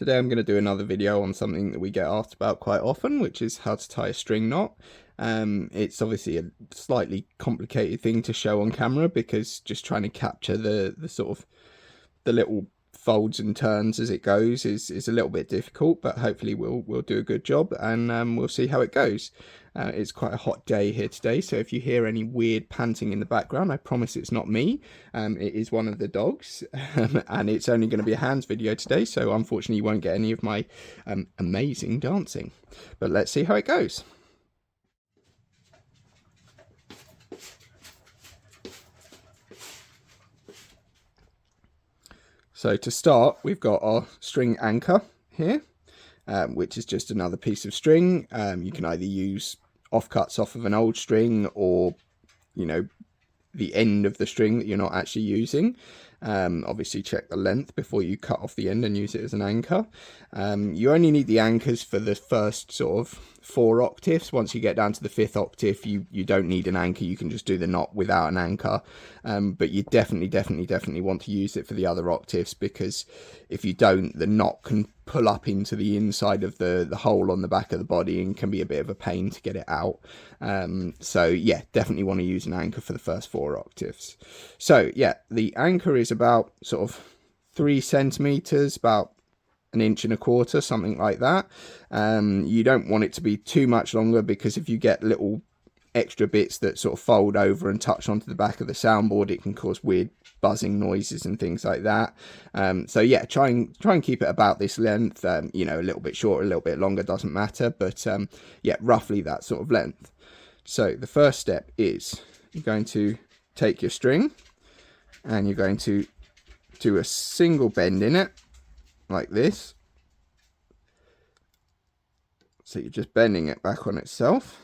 Today I'm going to do another video on something that we get asked about quite often, which is how to tie a string knot. It's obviously a slightly complicated thing to show on camera because just trying to capture the sort of the little folds and turns as it goes is a little bit difficult, but hopefully we'll do a good job, and we'll see how it goes. It's quite a hot day here today, so if you hear any weird panting in the background, I promise it's not me. It is one of the dogs, and it's only going to be a hands video today, so unfortunately you won't get any of my amazing dancing, but let's see how it goes. So to start, we've got our string anchor here, which is just another piece of string. You can either use offcuts off of an old string, or, you know, the end of the string that you're not actually using. Obviously check the length before you cut off the end and use it as an anchor. You only need the anchors for the first sort of 4 octaves. Once you get down to the 5th octave, you don't need an anchor. You can just do the knot without an anchor. But you definitely want to use it for the other octaves, because if you don't, the knot can pull up into the inside of the hole on the back of the body and can be a bit of a pain to get it out. So yeah, definitely want to use an anchor for the first 4 octaves. So yeah, the anchor is about sort of 3 centimeters, about 1.25 inches, something like that. You don't want it to be too much longer, because if you get little extra bits that sort of fold over and touch onto the back of the soundboard, it can cause weird buzzing noises and things like that. So yeah, try and keep it about this length. You know, a little bit shorter, a little bit longer, doesn't matter, but yeah, roughly that sort of length. So the first step is you're going to take your string and you're going to do a single bend in it like this. So you're just bending it back on itself.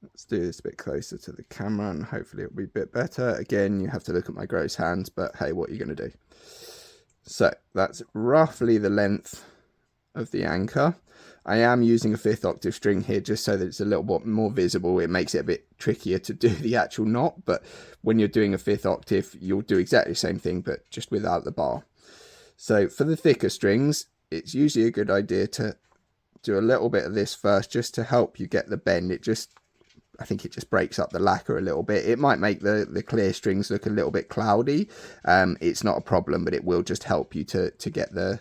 Let's do this a bit closer to the camera and hopefully it'll be a bit better. Again, you have to look at my gross hands, but hey, what are you going to do? So that's roughly the length of the anchor. I am using a 5th octave string here just so that it's a little bit more visible. It makes it a bit trickier to do the actual knot, but when you're doing a 5th octave, you'll do exactly the same thing, but just without the bar. So for the thicker strings, it's usually a good idea to do a little bit of this first, just to help you get the bend. I think it just breaks up the lacquer a little bit. It might make the clear strings look a little bit cloudy. It's not a problem, but it will just help you to get the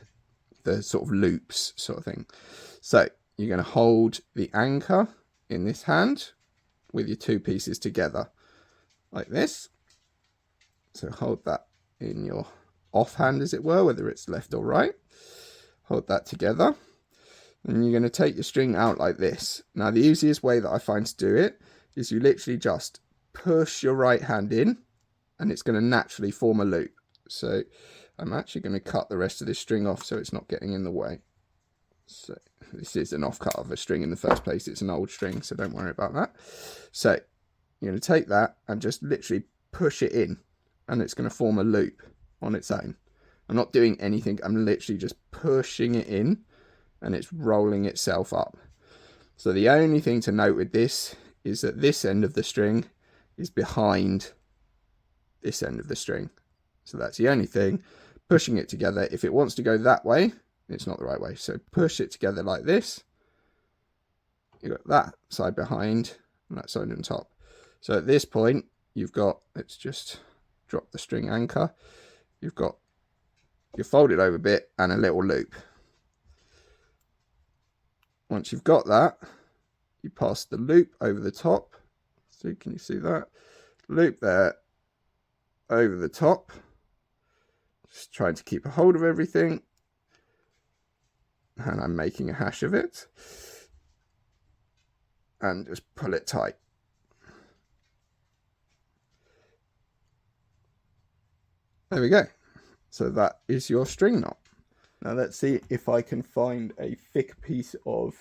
sort of loops sort of thing. So you're going to hold the anchor in this hand with your 2 pieces together like this. So hold that in your offhand, as it were, whether it's left or right. Hold that together. And you're going to take your string out like this. Now, the easiest way that I find to do it is you literally just push your right hand in, and it's going to naturally form a loop. So I'm actually going to cut the rest of this string off so it's not getting in the way. So this is an offcut of a string in the first place. It's an old string, so don't worry about that. So you're going to take that and just literally push it in, and it's going to form a loop on its own. I'm not doing anything. I'm literally just pushing it in, and it's rolling itself up. So the only thing to note with this is that this end of the string is behind this end of the string. So that's the only thing. Pushing it together, if it wants to go that way, it's not the right way. So push it together like this. You've got that side behind and that side on top. So at this point, you've got, let's just drop the string anchor. You've got your folded over bit and a little loop. Once you've got that, you pass the loop over the top. So can you see that? Loop there over the top. Just trying to keep a hold of everything. And I'm making a hash of it. And just pull it tight. There we go. So that is your string knot. Now let's see if I can find a thick piece of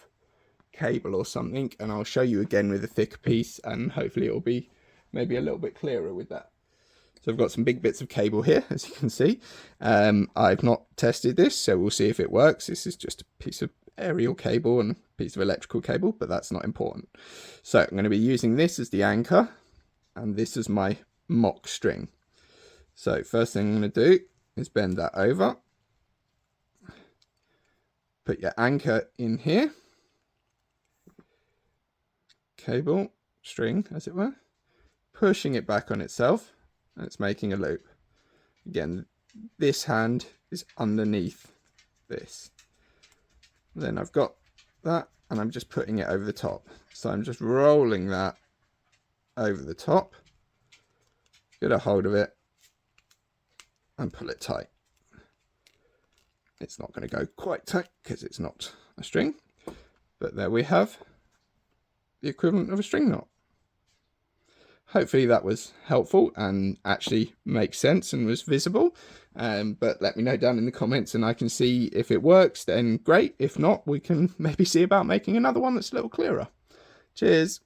cable or something, and I'll show you again with a thick piece, and hopefully it'll be maybe a little bit clearer with that. So I've got some big bits of cable here, as you can see. I've not tested this, so we'll see if it works. This is just a piece of aerial cable and a piece of electrical cable, but that's not important. So I'm going to be using this as the anchor, and this is my mock string. So first thing I'm going to do is bend that over. Put your anchor in here. Cable, string, as it were. Pushing it back on itself, and it's making a loop. Again, this hand is underneath this. Then I've got that, and I'm just putting it over the top. So I'm just rolling that over the top, get a hold of it, and pull it tight. It's not going to go quite tight because it's not a string, but there we have the equivalent of a string knot. Hopefully that was helpful and actually makes sense and was visible. But let me know down in the comments and I can see if it works, then great. If not, we can maybe see about making another one that's a little clearer. Cheers.